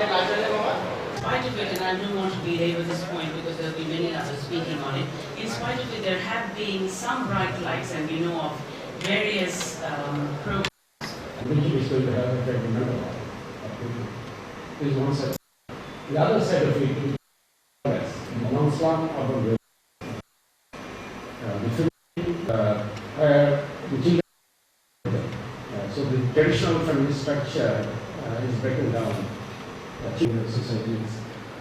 spite of it, and I don't want to belabor this point because there will be many others speaking on it, in spite of it, there have been some bright lights, and we know of various programs. Which is going to have a very number is one side. The other side of it is in the non-slum urban areas. So the traditional family structure is breaking down in the societies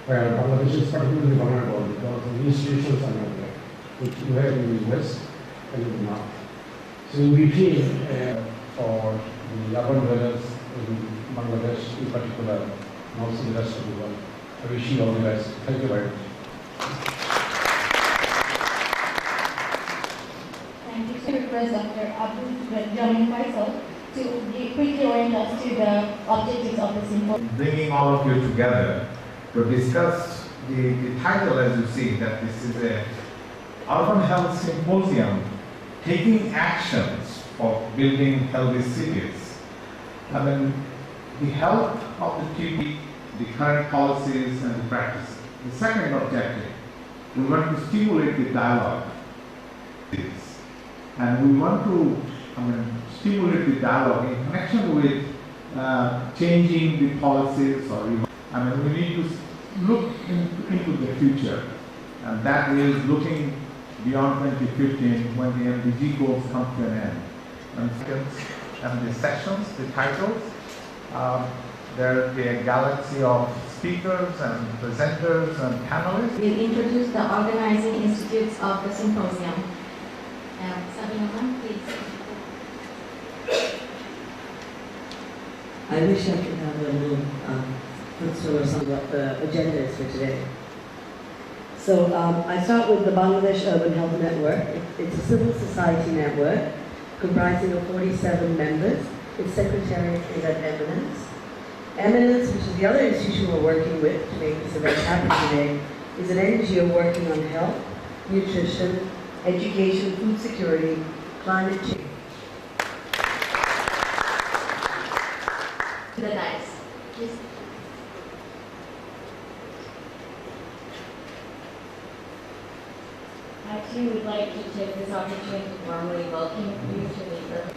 where Bangladesh is particularly vulnerable because the institutions are not there, which you have in the West and in the North. So we feel for the urban dwellers in Bangladesh, in particular, and also the rest of the world. I wish you all the best. Thank you very much. Thank you. I request Dr. Abdul Jamil Faisal to quickly orient us to the objectives of the symposium. Bringing all of you together to discuss the title, as you see, that this is a Urban Health Symposium, taking actions for building healthy cities. I mean, the health of the people, the current policies and the practices. The second objective, we want to stimulate the dialogue. And we want to stimulate the dialogue in connection with changing the policies, or we need to look into the future, and that is looking beyond 2015 when the MDG goals come to an end. And the sessions, the titles, there will be a galaxy of speakers and presenters and panelists. We'll introduce the organizing institutes of the symposium. Sabina, please. I wish I could have a little footstool or something what the agenda is for today. So I start with the Bangladesh Urban Health Network. It's a civil society network comprising of 47 members. Its secretariat is at Eminence. Eminence, which is the other institution we're working with to make this event happen today, is an NGO working on health, nutrition, education, food security, climate change. The dice, please. I too would like to take this opportunity to warmly welcome you to the Urban.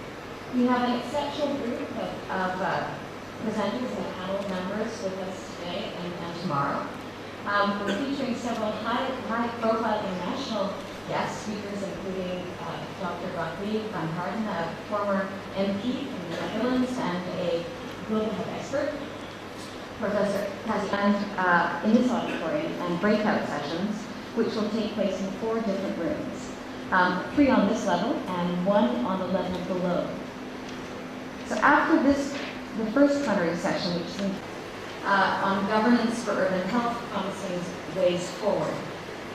We have an exceptional group of presenters and panel members with us today and tomorrow. We're featuring several high-profile international guest speakers, including Dr. Gottlieb van Harden, a former MP from the Netherlands and a global health expert, Professor Kazi, and in this auditorium, and breakout sessions, which will take place in 4 different rooms. 3 on this level and 1 on the level below. So after this, the first plenary session, which is on governance for urban health, promising ways forward.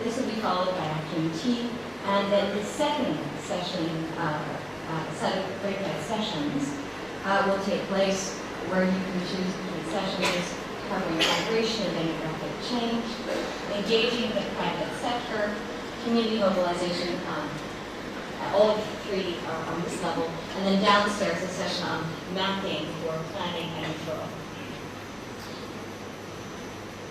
This will be followed by afternoon tea, and then the second session, set of breakout sessions, will take place where you can choose between sessions covering migration and demographic change, engaging the private sector, community mobilization, all of 3 are on this level, and then downstairs a session on mapping for planning and control.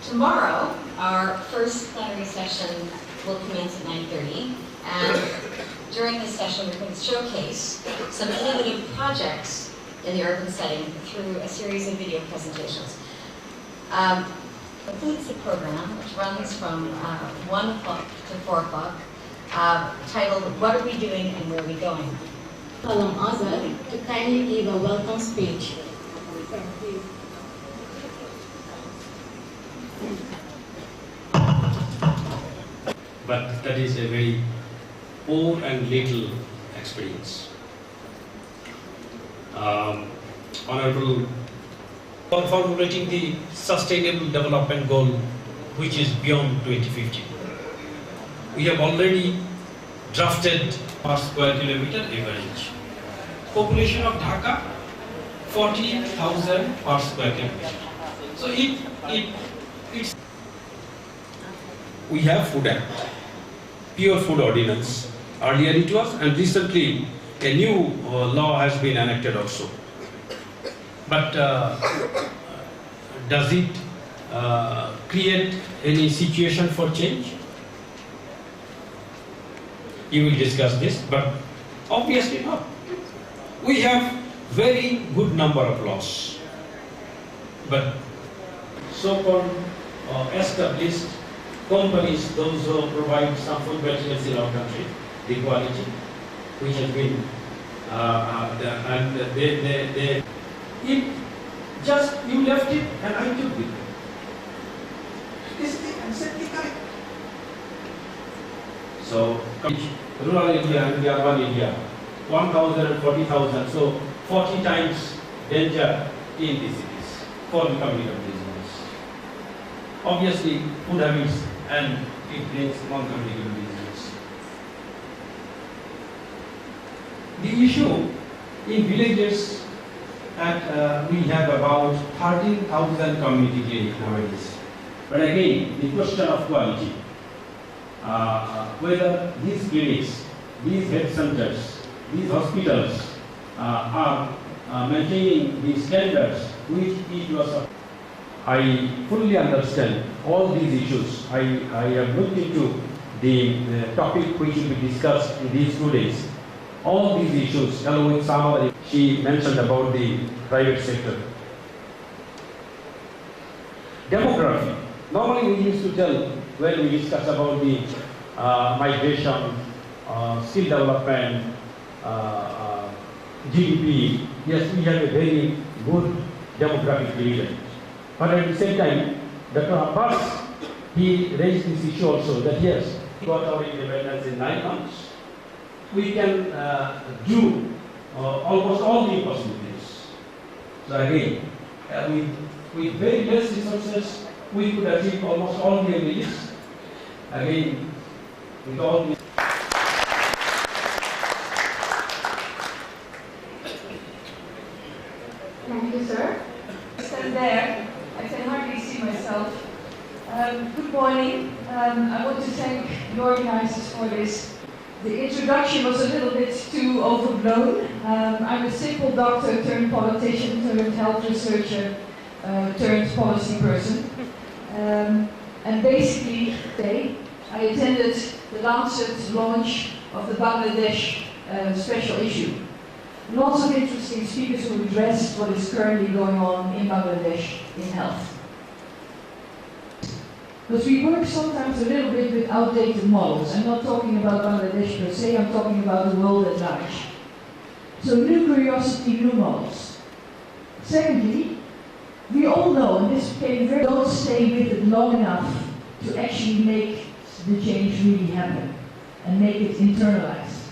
Tomorrow, our first plenary session will commence at 9:30, and during this session we're going to showcase some innovative projects in the urban setting through a series of video presentations. Includes the program, which runs from 1 o'clock to 4 o'clock, titled, What Are We Doing and Where Are We Going? Alam Azad to kindly give a welcome speech. But that is a very poor and little experience. Honorable, for formulating the Sustainable Development Goal, which is beyond 2050. We have already drafted per square kilometer average. Population of Dhaka, 40,000 per square kilometer. So it's we have Food Act, Pure Food Ordinance. Earlier it was, and recently a new law has been enacted also. But does it create any situation for change? You will discuss this, but obviously not. We have very good number of laws, but so-called established companies, those who provide some food materials in our country, the quality, which has been, if just you left it and I took it. This thing and set the correct. So, rural India and the urban India, 1,000 and 40,000, so 40 times danger in the cities for becoming a business. Obviously, food habits and it brings non-communicable diseases. The issue in villages, and we have about 13,000 community clinics nowadays. But again, the question of quality, whether these clinics, these health centers, these hospitals are maintaining the standards which it was. I fully understand all these issues. I have looked into the topic which will be discussed in these 2 days. All these issues, along with some other, she mentioned about the private sector. Demography. Normally we used to tell when we discuss about the migration, skill development, GDP, yes, we have a very good demographic dividend. But at the same time, Dr. Abbas, he raised this issue also that yes, we got our independence in 9 months. We can do almost all the possibilities. So again, with very less resources, we could achieve almost all the abilities. Again, with all the Thank you, sir. Stand there. I can hardly see myself. Good morning. I want to thank the organizers for this. The introduction was a little bit too overblown. I'm a simple doctor turned politician turned health researcher turned policy person. And basically today I attended the Lancet launch of the Bangladesh special issue. Lots of interesting speakers who addressed what is currently going on in Bangladesh in health. But we work sometimes a little bit with outdated models. I'm not talking about Bangladesh per se, I'm talking about the world at large. So new curiosity, new models. Secondly, we all know, and this became very, don't stay with it long enough to actually make the change really happen and make it internalized.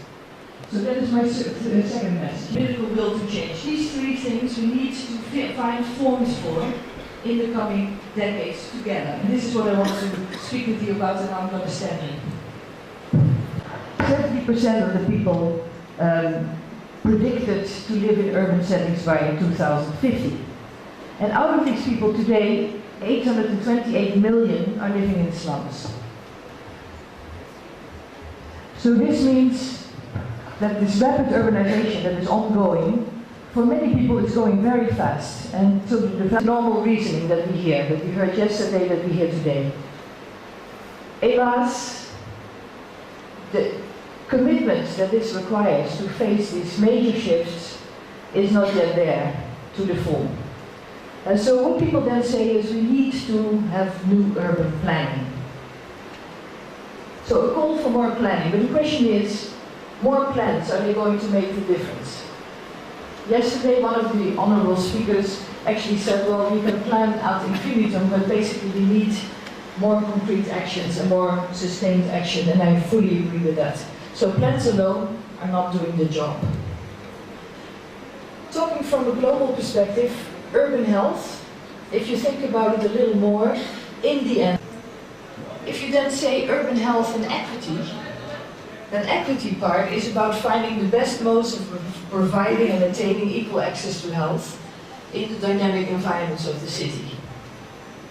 So that is my second message. Political will to change. These 3 things we need to find forms for in the coming decades together. And this is what I want to speak with you about, and I'm going to stand in. 70% of the people predicted to live in urban settings by 2050. And out of these people today, 828 million are living in slums. So this means that this rapid urbanization that is ongoing, for many people it's going very fast. And so the normal reasoning that we hear, that we heard yesterday, that we hear today. Alas, the commitment that this requires to face these major shifts is not yet there to the full. And so what people then say is we need to have new urban planning. So a call for more planning, but the question is, more plans, are they going to make the difference? Yesterday, one of the honorable speakers actually said, well, we can plan ad infinitum, but basically we need more concrete actions and more sustained action, and I fully agree with that. So plans alone are not doing the job. Talking from a global perspective, urban health, if you think about it a little more, in the end, if you then say urban health and equity, that equity part is about finding the best modes of providing and attaining equal access to health in the dynamic environments of the city.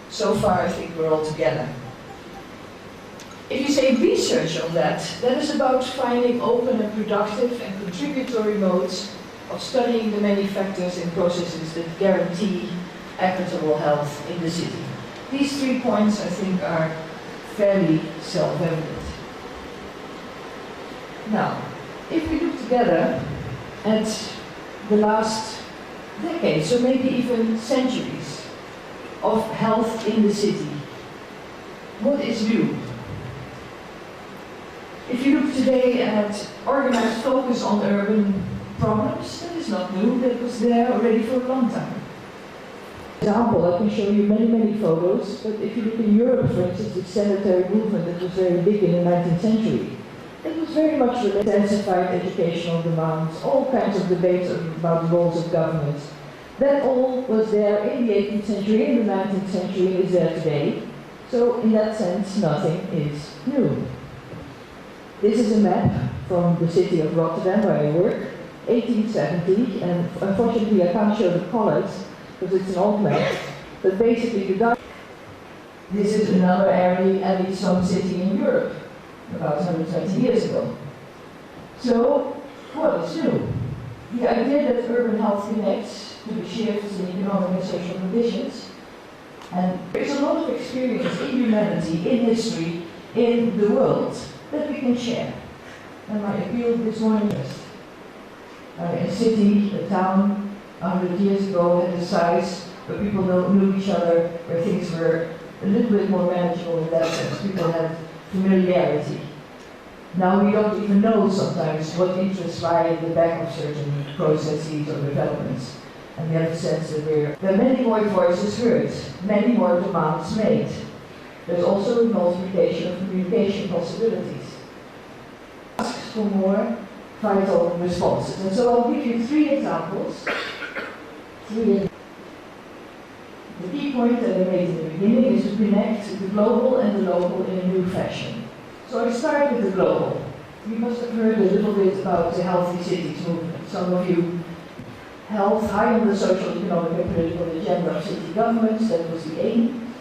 So far, I think we're all together. If you say research on that, that is about finding open and productive and contributory modes of studying the many factors and processes that guarantee equitable health in the city. These 3 points, I think, are fairly self-evident. Now, if we look together at the last decades, or maybe even centuries, of health in the city, what is new? If you look today at organized focus on urban problems, that is not new, that was there already for a long time. For example, I can show you many photos, but if you look in Europe, for instance, the sanitary movement that was very big in the 19th century, it was very much intensified educational demands, all kinds of debates about the roles of government. That all was there in the 18th century, in the 19th century, and is there today. So in that sense, nothing is new. This is a map from the city of Rotterdam, where I work, 1870, and unfortunately I can't show the colors, because it's an old map, but basically this is another alley some city in Europe, about 120 years ago. So, what is new? The idea that urban health connects to the shifts in economic and social conditions, and there's a lot of experience in humanity, in history, in the world, that we can share. And my appeal this morning is, a city, a town, 100 years ago had a size where people knew each other, where things were a little bit more manageable in that sense. People had familiarity. Now we don't even know sometimes what interests lie at the back of certain processes or developments. And we have a sense that there are many more voices heard, many more demands made. There's also a multiplication of communication possibilities. Asks for more vital responses. And so I'll give you 3 examples. The key point that I made in the beginning is to connect the global and the local in a new fashion. So I start with the global. You must have heard a little bit about the Healthy Cities movement. Some of you, health high on the social, economic and political agenda of city governments, that was the aim.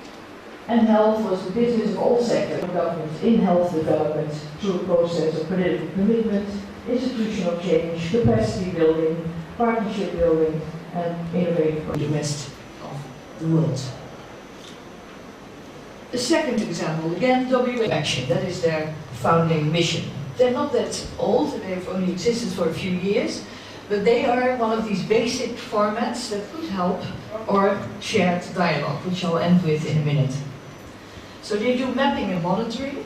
And health was the business of all sectors of government in health development through a process of political commitment, institutional change, capacity building, partnership building, and innovative for the rest of the world. The second example, again, WHO Action, that is their founding mission. They're not that old, they've only existed for a few years, but they are one of these basic formats that could help or shared dialogue, which I'll end with in a minute. So they do mapping and monitoring,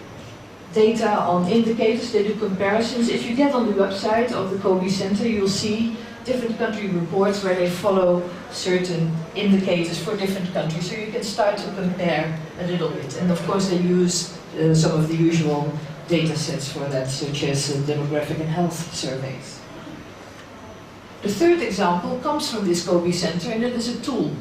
data on indicators, they do comparisons. If you get on the website of the Kobe Center, you'll see different country reports where they follow certain indicators for different countries, so you can start to compare a little bit. And of course they use some of the usual data sets for that, such as demographic and health surveys. The third example comes from this Kobe Center, and it is a tool.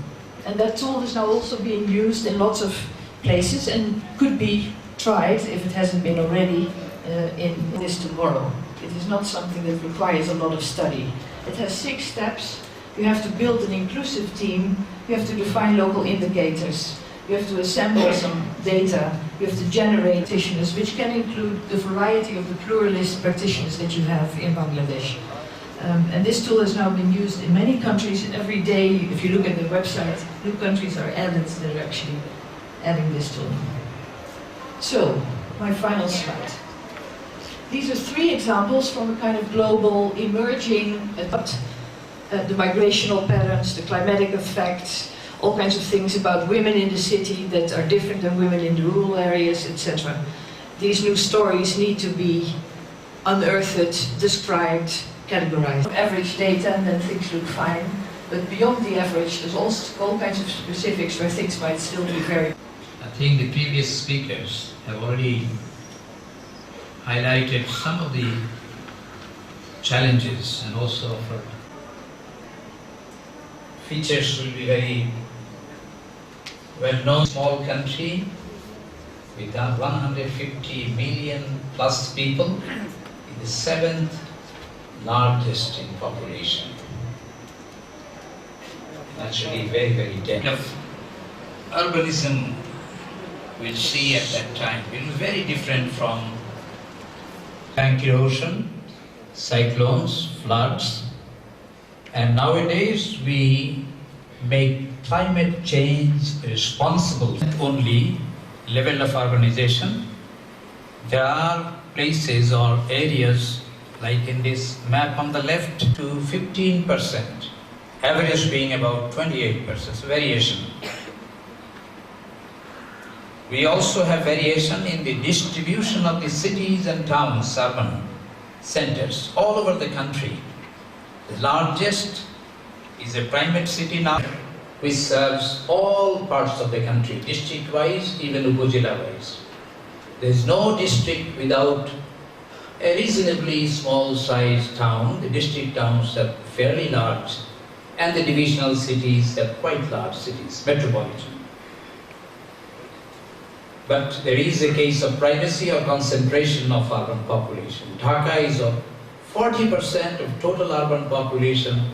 And that tool is now also being used in lots of places and could be tried, if it hasn't been already, in this tomorrow. It is not something that requires a lot of study. It has 6 steps. You have to build an inclusive team. You have to define local indicators. You have to assemble some data. You have to generate practitioners, which can include the variety of the pluralist practitioners that you have in Bangladesh. And this tool has now been used in many countries, and every day, if you look at the website, new countries are added that are actually adding this tool. So, my final slide. These are 3 examples from a kind of global emerging about the migrational patterns, the climatic effects, all kinds of things about women in the city that are different than women in the rural areas, etc. These new stories need to be unearthed, described, categorized. Average data, and then things look fine, but beyond the average, there's also all kinds of specifics where things might still be very... I think the previous speakers have already highlighted some of the challenges and also features will be very well-known. Small country with 150 million plus people, the 7th largest in population. Naturally very dense. Urbanism we'll see at that time will be very different from bank erosion, cyclones, floods, and nowadays we make climate change responsible only level of urbanization. There are places or areas like in this map on the left to 15%, average being about 28%, so variation. We also have variation in the distribution of the cities and towns, urban centers all over the country. The largest is a primate city now, which serves all parts of the country, district-wise, even upazila-wise. There is no district without a reasonably small-sized town. The district towns are fairly large, and the divisional cities are quite large cities, metropolitan. But there is a case of primacy or concentration of urban population. Dhaka is 40% of total urban population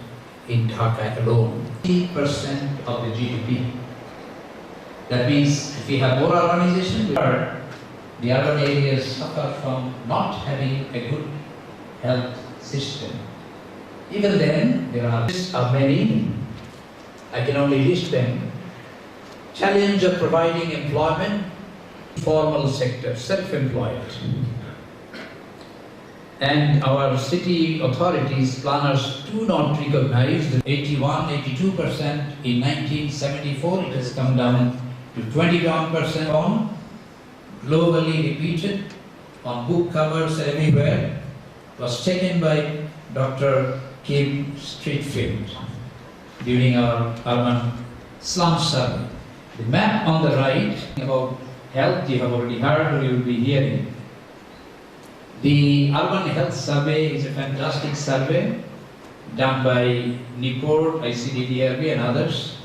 in Dhaka alone. 80% of the GDP. That means if we have more urbanization, the urban areas suffer from not having a good health system. Even then, there are many, I can only list them. Challenge of providing employment, formal sector, self-employed. And our city authorities, planners do not recognize the 81-82% in 1974. It has come down to 21% on, globally repeated on book covers everywhere. Was taken by Dr. Kim Streetfield during our urban slum survey. The map on the right about health, you have already heard or you will be hearing. The Urban Health Survey is a fantastic survey done by NIPOR, ICDDRB and others.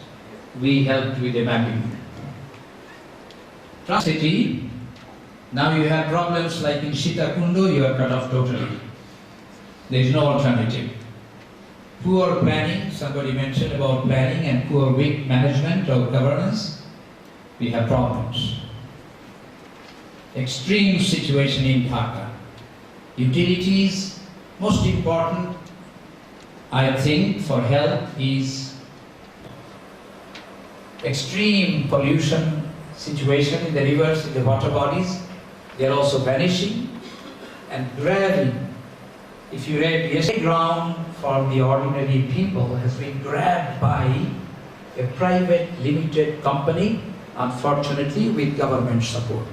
We helped with the mapping. City, now you have problems like in Sitakundu, you are cut off totally. There is no alternative. Poor planning, somebody mentioned about planning and poor weak management or governance, we have problems. Extreme situation in Dhaka. Utilities, most important, I think, for health is extreme pollution situation in the rivers, in the water bodies. They are also vanishing and grabbing. If you read yesterday, ground for the ordinary people has been grabbed by a private limited company, unfortunately with government support.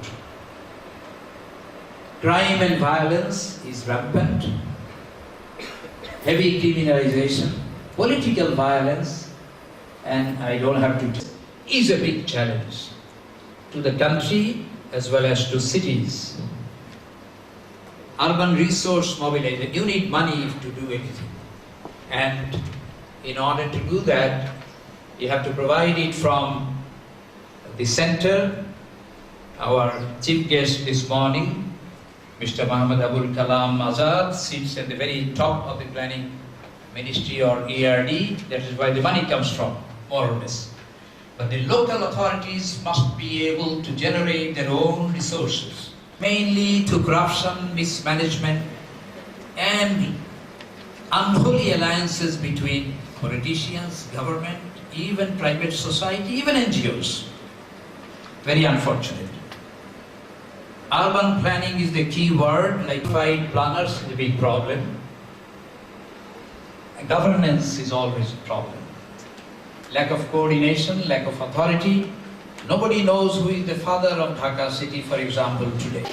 Crime and violence is rampant, heavy criminalization, political violence, and I don't have to is a big challenge to the country as well as to cities. Urban resource mobilization, you need money to do anything. And in order to do that, you have to provide it from the center. Our chief guest this morning, Mr. Muhammad Abul Kalam Azad, sits at the very top of the planning ministry or ERD. That is where the money comes from, more or less. But the local authorities must be able to generate their own resources, mainly to corruption, mismanagement, and unholy alliances between politicians, government, even private society, even NGOs. Very unfortunate. Urban planning is the key word, like planners is a big problem. Governance is always a problem. Lack of coordination, lack of authority. Nobody knows who is the father of Dhaka city, for example, today.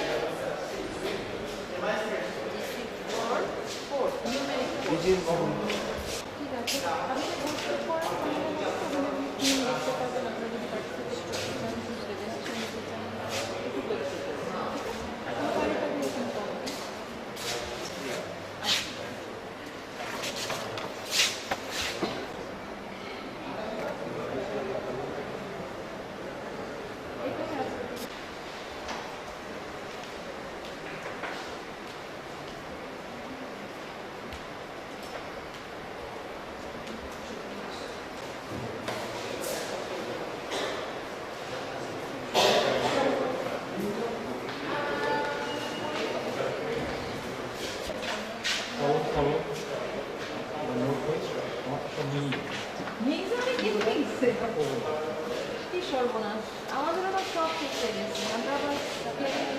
আমরা আবার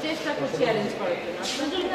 চেষ্টা করছি arrange করার জন্য।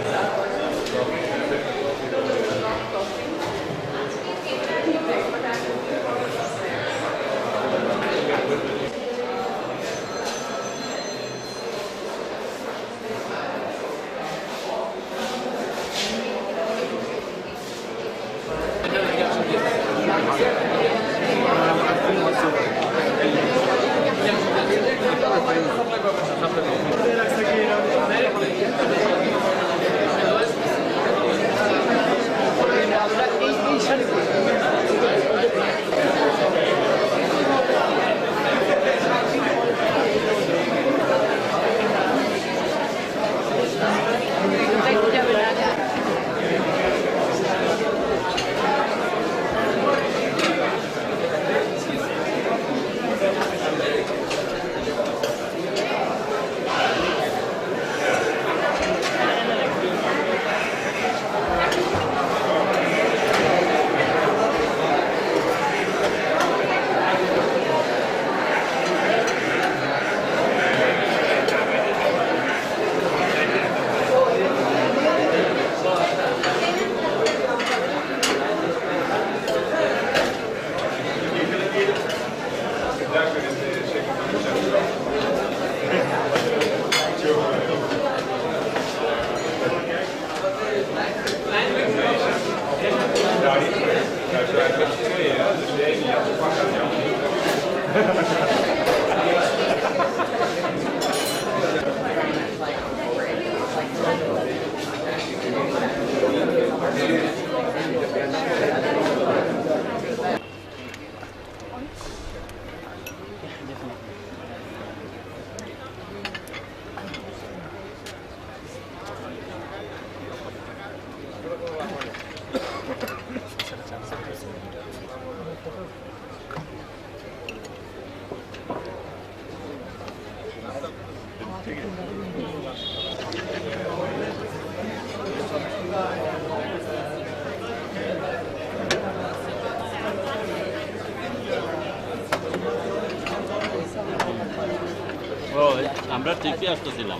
আমরা ঠিকই আসতেছিলাম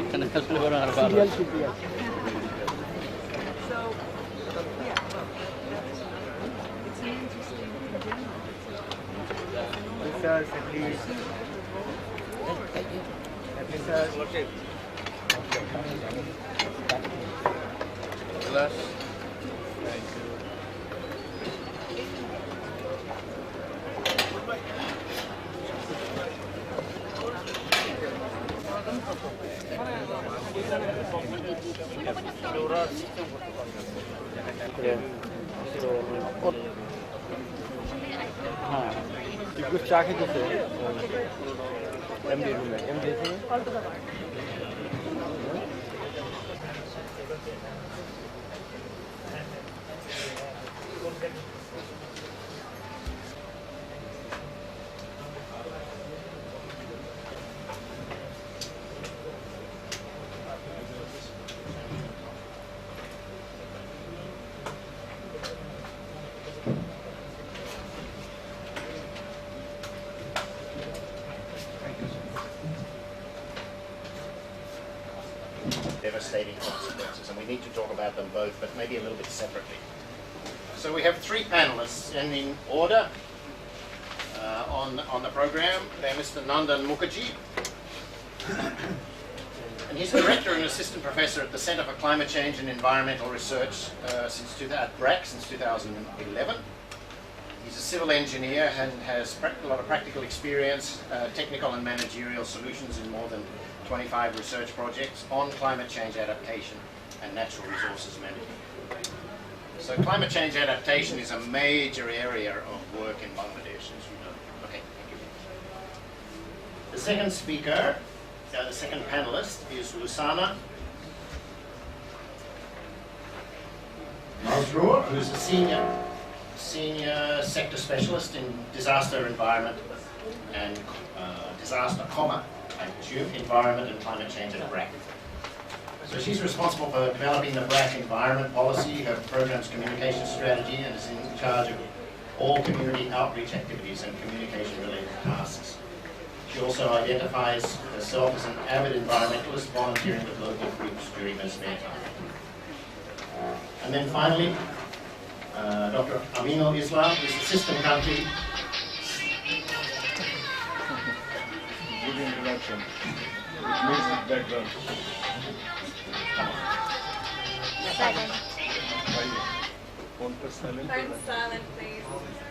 এখানে আসলে বড় আর হ্যাঁ একটু চা খেতেছে এমডি রুমে MD devastating consequences, and we need to talk about them both, but maybe a little bit separately. So we have three panelists, and in order on the program, they're Mr. Nandan Mukherjee, and he's the director and assistant professor at the Centre for Climate Change and Environmental Research at BRAC since 2011. He's a civil engineer and has a lot of practical experience, technical and managerial solutions in more than 25 research projects on climate change adaptation and natural resources management. So climate change adaptation is a major area of work in Bangladesh, as you know. Okay, thank you. The second speaker, the second panelist, is Lusana Masroor, who is a senior sector specialist in disaster environment and disaster, environment and climate change at BRAC. So she's responsible for developing the BRAC environment policy, her program's communication strategy, and is in charge of all community outreach activities and communication related tasks. She also identifies herself as an avid environmentalist, volunteering with local groups during her spare time. And then finally, Dr. Aminul Islam is assistant country. Good introduction. Music background. Second. Phone silent. Phone silent, please.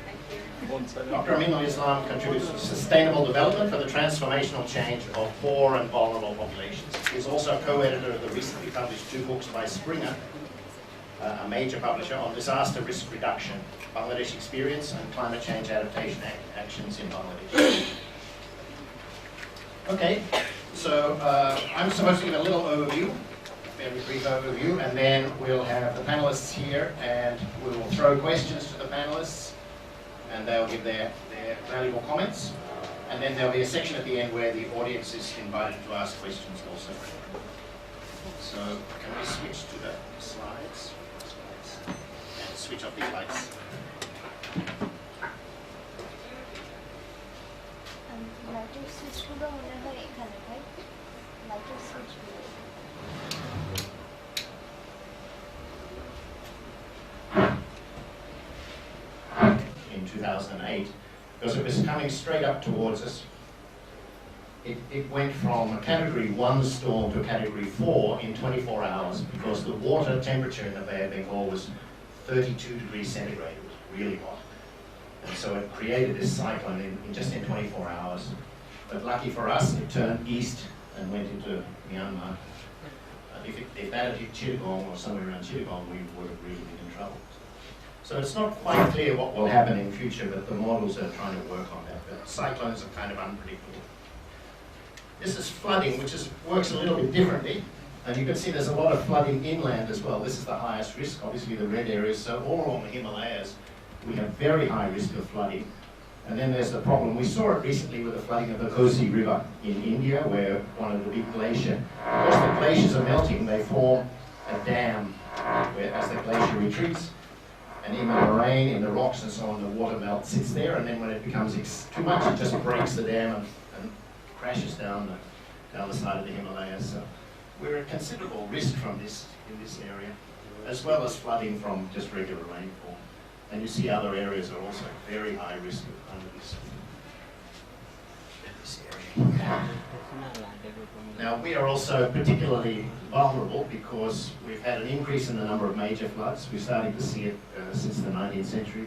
Thank you. Dr. Aminul Islam contributes to sustainable development for the transformational change of poor and vulnerable populations. He is also co-editor of the recently published 2 books by Springer, a major publisher, on disaster risk reduction, Bangladesh experience and climate change adaptation actions in Bangladesh. Okay, so I'm supposed to give a little overview, a very brief overview, and then we'll have the panelists here and we will throw questions to the panelists and they'll give their valuable comments. And then there'll be a section at the end where the audience is invited to ask questions also. So can we switch to the slides? And switch off these lights. Lighter switch গুলো মনে হয় এখানে, right? Lighter switch গুলো। In 2008, because it was coming straight up towards us. It went from a category 1 storm to a category 4 in 24 hours because the water temperature in the Bay of Bengal was 32 degrees centigrade. It was really hot. And so it created this cyclone in just in 24 hours. But lucky for us, it turned east and went into Myanmar. If that had hit Chittagong or somewhere around Chittagong, we would have really been in trouble. So it's not quite clear what will happen in future, but the models are trying to work on that. But cyclones are kind of unpredictable. This is flooding, which works a little bit differently. And you can see there's a lot of flooding inland as well. This is the highest risk, obviously the red areas. So all along the Himalayas, we have very high risk of flooding. And then there's the problem. We saw it recently with the flooding of the Kosi River in India, where one of the big glaciers, because the glaciers are melting, they form a dam where as the glacier retreats. And in the rain, in the rocks and so on, the water melt sits there, and then when it becomes too much, it just breaks the dam and crashes down the side of the Himalayas. So we're at considerable risk from this in this area, as well as flooding from just regular rainfall. And you see other areas are also very high risk under this area. Now we are also particularly vulnerable because we've had an increase in the number of major floods. We're starting to see it since the 19th century.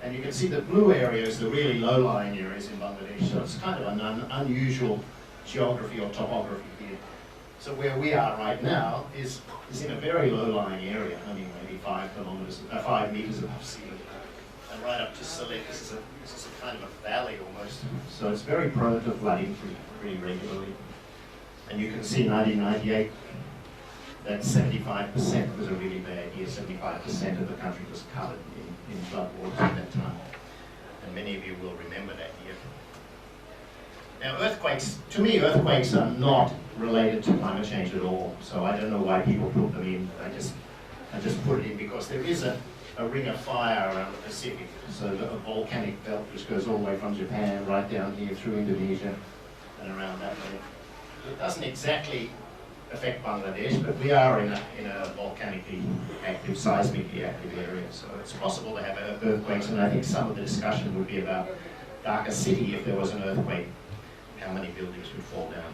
And you can see the blue areas, the really low-lying areas in Bangladesh. So it's kind of an unusual geography or topography here. So where we are right now is in a very low-lying area, only maybe 5 meters above sea level. And right up to Salek, this is a kind of a valley almost. So it's very prone to flooding pretty regularly. And you can see 1998, that 75% was a really bad year. 75% of the country was covered in flood waters at that time. And many of you will remember that year. Now earthquakes, to me earthquakes are not related to climate change at all. So I don't know why people put them in. I just put it in because there is a ring of fire around the Pacific. So a volcanic belt which goes all the way from Japan right down here through Indonesia and around that way. It doesn't exactly affect Bangladesh, but we are in a volcanically active, seismically active area. So it's possible to have earthquakes, and I think some of the discussion would be about Dhaka City, if there was an earthquake, how many buildings would fall down.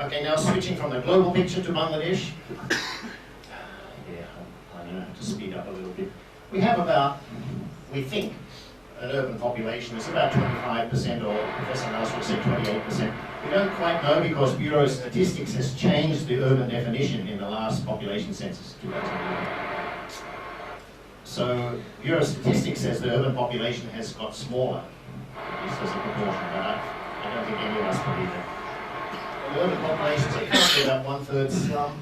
Okay, now switching from the global picture to Bangladesh. Yeah, I'm going to have to speed up a little bit. We have about, we think, an urban population is about 25%, or Professor Nelson said 28%. We don't quite know because Bureau of Statistics has changed the urban definition in the last population census, 2011. So Bureau of Statistics says the urban population has got smaller, at least as a proportion, but I don't think any of us believe that. The urban populations are currently about 1/3 slum.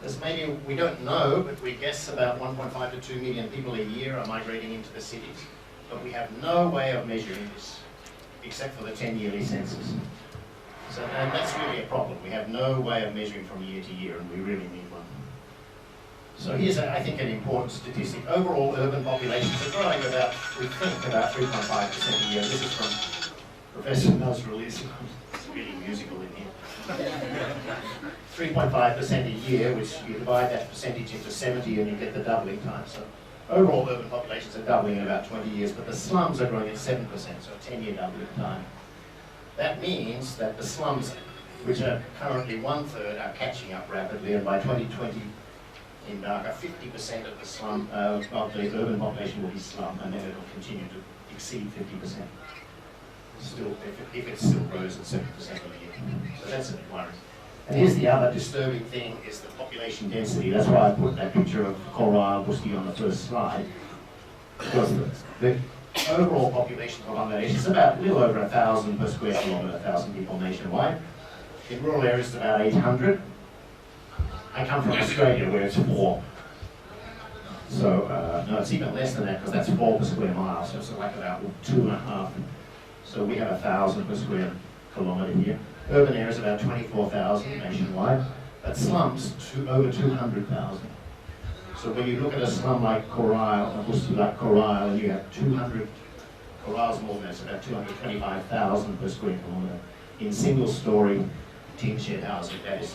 There's maybe, we don't know, but we guess about 1.5 to 2 million people a year are migrating into the cities. But we have no way of measuring this, except for the 10-yearly census. So and that's really a problem. We have no way of measuring from year to year, and we really need one. So here's, I think, an important statistic. Overall, urban populations are growing about, we think, about 3.5% a year. This is from Professor Nazrul is really musical in here. 3.5% a year, which you divide that percentage into 70 and you get the doubling time. So overall urban populations are doubling in about 20 years, but the slums are growing at 7%, so a 10-year doubling time. That means that the slums, which are currently 1/3, are catching up rapidly, and by 2020 in Dhaka, 50% of the slum, of the urban population will be slum, and then it will continue to exceed 50%. Still, if it still grows at 7% a year. So that's a bit worrying. And here's the other disturbing thing, is the population density. That's why I put that picture of Coral Busti on the first slide. Because the overall population of Bangladesh is about a little over 1,000 per square kilometre, 1,000 people nationwide. In rural areas, it's about 800. I come from Australia, where it's 4. So, no, it's even less than that, because that's 4 per square mile, so it's like about 2.5. So we have 1,000 per square kilometre here. Urban areas about 24,000 nationwide, but slums over 200,000. So when you look at a slum like Coral, a Busti like Coral, and you have 200, Coral's more than that, it's about 225,000 per square kilometre in single-storey tin shed housing. That is